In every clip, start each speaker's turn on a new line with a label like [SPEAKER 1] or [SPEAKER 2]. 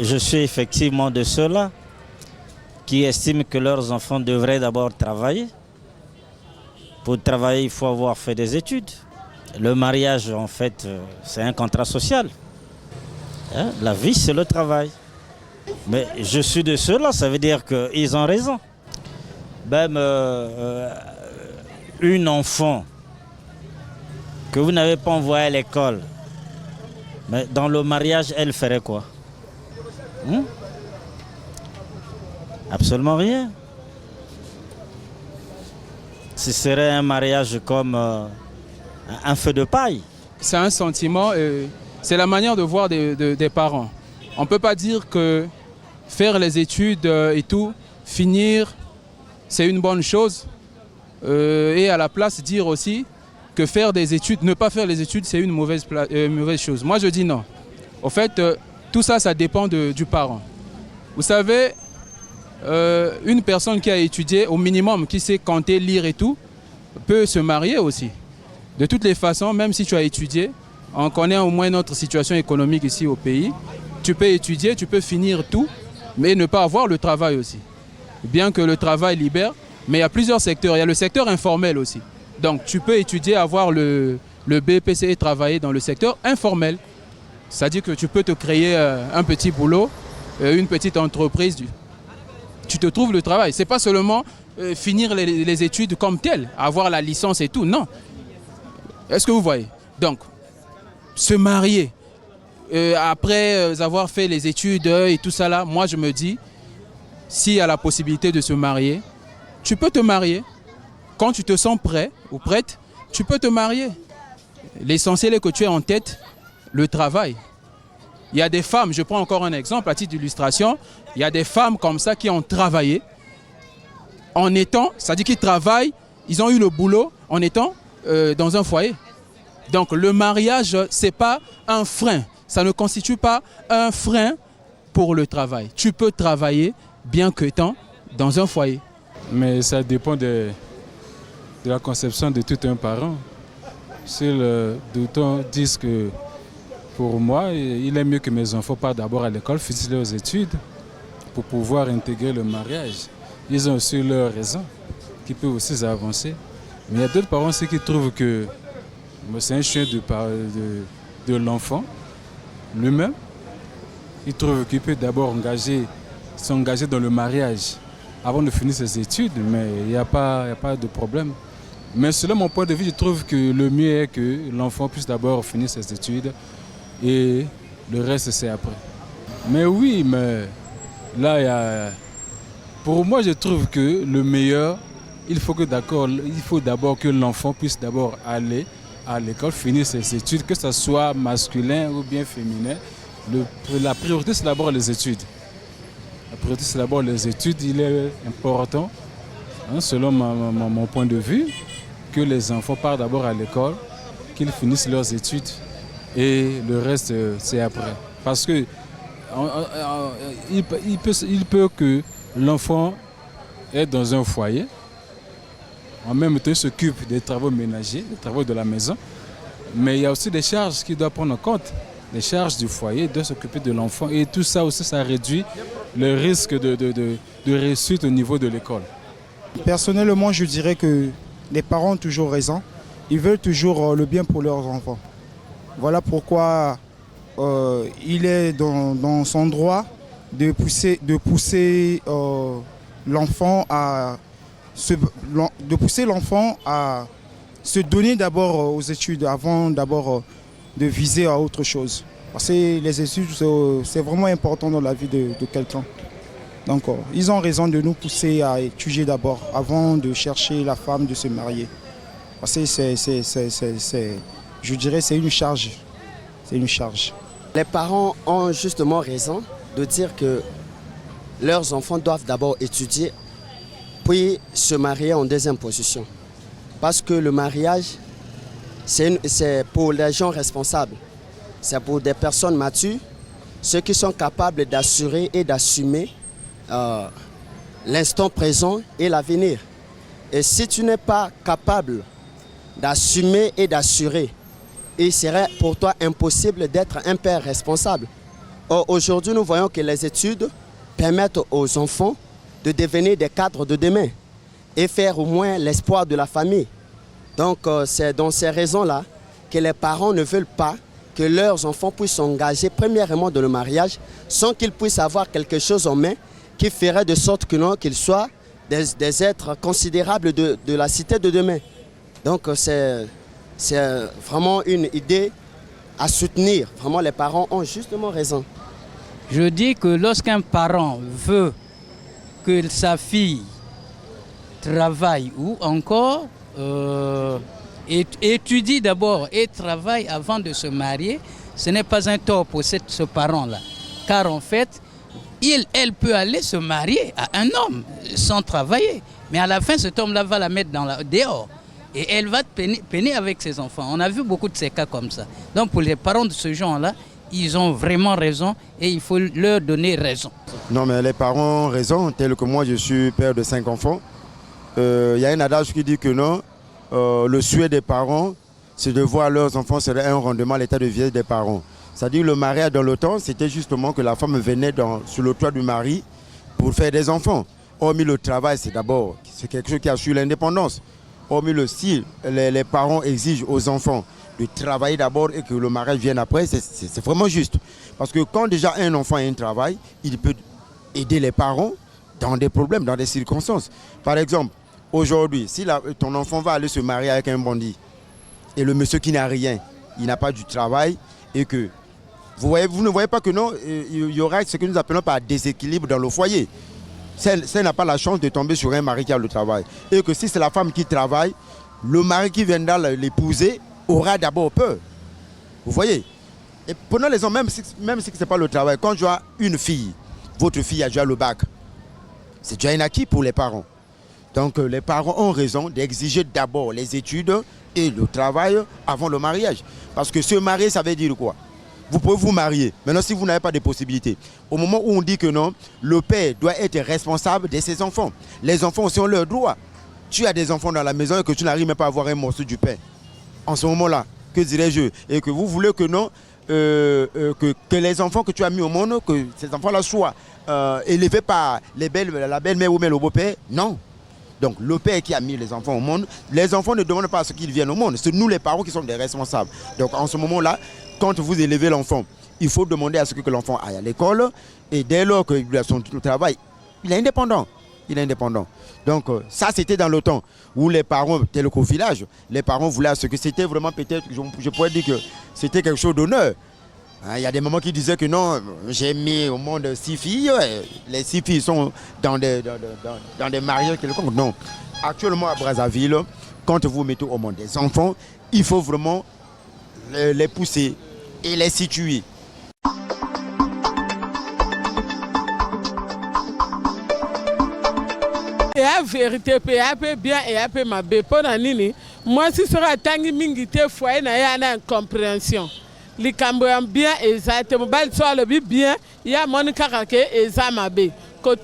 [SPEAKER 1] Je suis effectivement de ceux-là qui estiment que leurs enfants devraient d'abord travailler. Pour travailler, il faut avoir fait des études. Le mariage, en fait, c'est un contrat social. La vie, c'est le travail. Mais je suis de ceux-là, ça veut dire qu'ils ont raison. Même une enfant que vous n'avez pas envoyée à l'école, mais dans le mariage, elle ferait quoi? Absolument rien. Ce serait un mariage comme un feu de paille.
[SPEAKER 2] C'est un sentiment, c'est la manière de voir des parents. On ne peut pas dire que faire les études et tout, finir, c'est une bonne chose. Et à la place, dire aussi que faire des études, ne pas faire les études, c'est une mauvaise chose. Moi, je dis non. Au fait, tout ça, ça dépend du parent. Vous savez, une personne qui a étudié, au minimum, qui sait compter, lire et tout, peut se marier aussi. De toutes les façons, même si tu as étudié, on connaît au moins notre situation économique ici au pays, tu peux étudier, tu peux finir tout, mais ne pas avoir le travail aussi. Bien que le travail libère, mais il y a plusieurs secteurs. Il y a le secteur informel aussi. Donc tu peux étudier, avoir le BPC et travailler dans le secteur informel. C'est-à-dire que tu peux te créer un petit boulot, une petite entreprise. Tu te trouves le travail. Ce n'est pas seulement finir les études comme telles, avoir la licence et tout, non. Est-ce que vous voyez? Donc, se marier, après avoir fait les études et tout ça là, moi je me dis, s'il y a la possibilité de se marier, tu peux te marier. Quand tu te sens prêt ou prête, tu peux te marier. L'essentiel est que tu aies en tête le travail. Il y a des femmes, je prends encore un exemple à titre d'illustration, il y a des femmes comme ça qui ont travaillé en étant, c'est-à-dire qu'ils travaillent, ils ont eu le boulot en étant dans un foyer. Donc le mariage, ce n'est pas un frein, ça ne constitue pas un frein pour le travail. Tu peux travailler bien qu'étant dans un foyer.
[SPEAKER 3] Mais ça dépend de la conception de tout un parent. Si d'autres disent que pour moi, il est mieux que mes enfants partent d'abord à l'école, finissent leurs études pour pouvoir intégrer le mariage. Ils ont aussi leurs raisons qui peuvent aussi avancer. Mais il y a d'autres parents aussi qui trouvent que c'est un choix de l'enfant lui-même. Ils trouvent qu'il peut d'abord s'engager dans le mariage avant de finir ses études, mais il n'y a pas de problème. Mais selon mon point de vue, je trouve que le mieux est que l'enfant puisse d'abord finir ses études et le reste c'est après. Mais oui, mais là, pour moi, je trouve que le meilleur, il faut d'abord que l'enfant puisse d'abord aller à l'école, finir ses études, que ce soit masculin ou bien féminin. La priorité, c'est d'abord les études. La priorité, c'est d'abord les études. Il est important, selon mon point de vue, que les enfants partent d'abord à l'école, qu'ils finissent leurs études et le reste, c'est après. Parce que il peut que l'enfant est dans un foyer, en même temps il s'occupe des travaux ménagers, des travaux de la maison, mais il y a aussi des charges qu'il doit prendre en compte. Les charges du foyer, de s'occuper de l'enfant et tout ça aussi, ça réduit le risque de réussite au niveau de l'école.
[SPEAKER 4] Personnellement, je dirais que les parents ont toujours raison. Ils veulent toujours le bien pour leurs enfants. Voilà pourquoi il est dans son droit de pousser l'enfant à se donner d'abord aux études avant d'abord de viser à autre chose. Parce que les études, c'est vraiment important dans la vie de quelqu'un. Donc, ils ont raison de nous pousser à étudier d'abord, avant de chercher la femme, de se marier. Parce que je dirais c'est une charge. C'est une charge.
[SPEAKER 5] Les parents ont justement raison de dire que leurs enfants doivent d'abord étudier, puis se marier en deuxième position. Parce que le mariage, c'est pour les gens responsables. C'est pour des personnes matures, ceux qui sont capables d'assurer et d'assumer l'instant présent et l'avenir. Et si tu n'es pas capable d'assumer et d'assurer, il serait pour toi impossible d'être un père responsable. Aujourd'hui, nous voyons que les études permettent aux enfants de devenir des cadres de demain et faire au moins l'espoir de la famille. Donc c'est dans ces raisons-là que les parents ne veulent pas que leurs enfants puissent s'engager premièrement dans le mariage sans qu'ils puissent avoir quelque chose en main qui ferait de sorte qu'ils soient des êtres considérables de la cité de demain. Donc c'est vraiment une idée à soutenir. Vraiment, les parents ont justement raison.
[SPEAKER 6] Je dis que lorsqu'un parent veut que sa fille travaille ou encore étudie d'abord et travaille avant de se marier, ce n'est pas un tort pour ce parent-là. Car en fait, elle peut aller se marier à un homme sans travailler. Mais à la fin, cet homme-là va la mettre dehors. Et elle va peiner avec ses enfants. On a vu beaucoup de ces cas comme ça. Donc pour les parents de ce genre-là, ils ont vraiment raison et il faut leur donner raison.
[SPEAKER 7] Non, mais les parents ont raison, tel que moi je suis père de 5 enfants. Il y a un adage qui dit que non, le souhait des parents, c'est de voir leurs enfants serait un rendement à l'état de vieillesse des parents. C'est-à-dire le mariage dans le temps, c'était justement que la femme venait sur le toit du mari pour faire des enfants. Hormis le travail, c'est quelque chose qui assure l'indépendance. Hormis si les parents exigent aux enfants de travailler d'abord et que le mariage vienne après, c'est vraiment juste. Parce que quand déjà un enfant a un travail, il peut aider les parents dans des problèmes, dans des circonstances. Par exemple, aujourd'hui, si ton enfant va aller se marier avec un bandit et le monsieur qui n'a rien, il n'a pas du travail et que vous ne voyez pas que non, il y aura ce que nous appelons par déséquilibre dans le foyer. Elle n'a pas la chance de tomber sur un mari qui a le travail. Et que si c'est la femme qui travaille, le mari qui viendra l'épouser aura d'abord peur. Vous voyez? Et prenons les hommes, même si ce n'est pas le travail, quand tu as une fille, votre fille a déjà le bac, c'est déjà un acquis pour les parents. Donc les parents ont raison d'exiger d'abord les études et le travail avant le mariage. Parce que se marier, ça veut dire quoi? Vous pouvez vous marier. Maintenant, si vous n'avez pas de possibilités, au moment où on dit que non, le père doit être responsable de ses enfants. Les enfants aussi ont leurs droits. Tu as des enfants dans la maison et que tu n'arrives même pas à avoir un morceau du pain. En ce moment-là, que dirais-je? Et que vous voulez que non, que les enfants que tu as mis au monde, que ces enfants-là soient élevés par la belle-mère ou même le beau-père? Non. Donc le père qui a mis les enfants au monde, les enfants ne demandent pas à ce qu'ils viennent au monde. C'est nous les parents qui sommes des responsables. Donc en ce moment-là, quand vous élevez l'enfant, il faut demander à ce que l'enfant aille à l'école. Et dès lors qu'il a son travail, il est indépendant. Il est indépendant. Donc ça, c'était dans le temps où les parents, tel qu'au village, les parents voulaient à ce que c'était vraiment peut-être, je pourrais dire que c'était quelque chose d'honneur. Il y a des mamans qui disaient que non, j'ai mis au monde 6 filles, les 6 filles sont dans des mariages quelconques. Non. Actuellement à Brazzaville, quand vous mettez au monde des enfants, il faut vraiment les pousser et les situer.
[SPEAKER 8] Il y a vérité, il y a bien et il y a ma béponanini. Moi, si sera tangi mingité foyer, il y a une incompréhension. Les Cambodgiens bien exactement, le bien, il y a mon caractère et ça m'a bé. Quand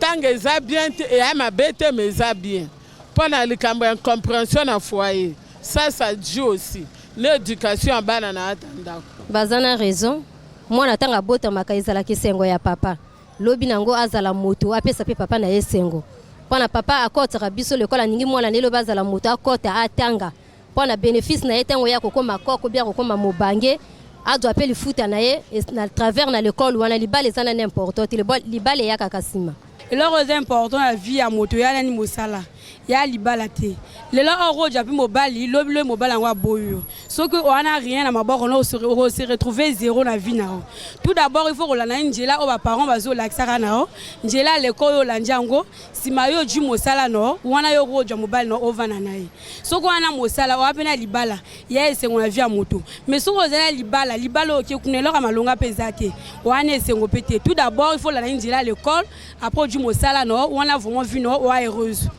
[SPEAKER 8] ça bien et à ma bête mais ça bien. Pendant les Cambodgiens compréhension en foyer, ça joue aussi. L'éducation en banana attendant.
[SPEAKER 9] Bazana raison. Moi n'attends à bota makaizala kisengo ya papa. Lobi nango azala moto apesa pe papa na yesengo. Pendant papa akota biso l'école ningi mwana nelo bazala moto akota atanga. Pendant bénéfice na yetengo ya kokoma koko bien kokoma mobange. A doit appeler le foot à travers l'école ou à l'ibal les années n'importe l'ibal et yakakasima.
[SPEAKER 10] Et là c'est important la vie à moto ya nani mosala ya libalate. Le là en road j'appelle mobali le mobile en wa boyo. Sauf que on a rien à mabord on se retrouver zéro la vie na. Tout d'abord il faut que la njela o ba parents bazo laksara na. Njela l'école yo lanjango si mayo du mosala no wana yo road mobile no ovana na ye. Sauf qu'on a mosala o apena libala ya c'est la vie à moto. Mais sauf qu'on a libala o ki kunelo ka malonga pezate. Wana c'est ngopete. Tout d'abord il faut la njela l'école après du mosala no on a vraiment vu no heureuse.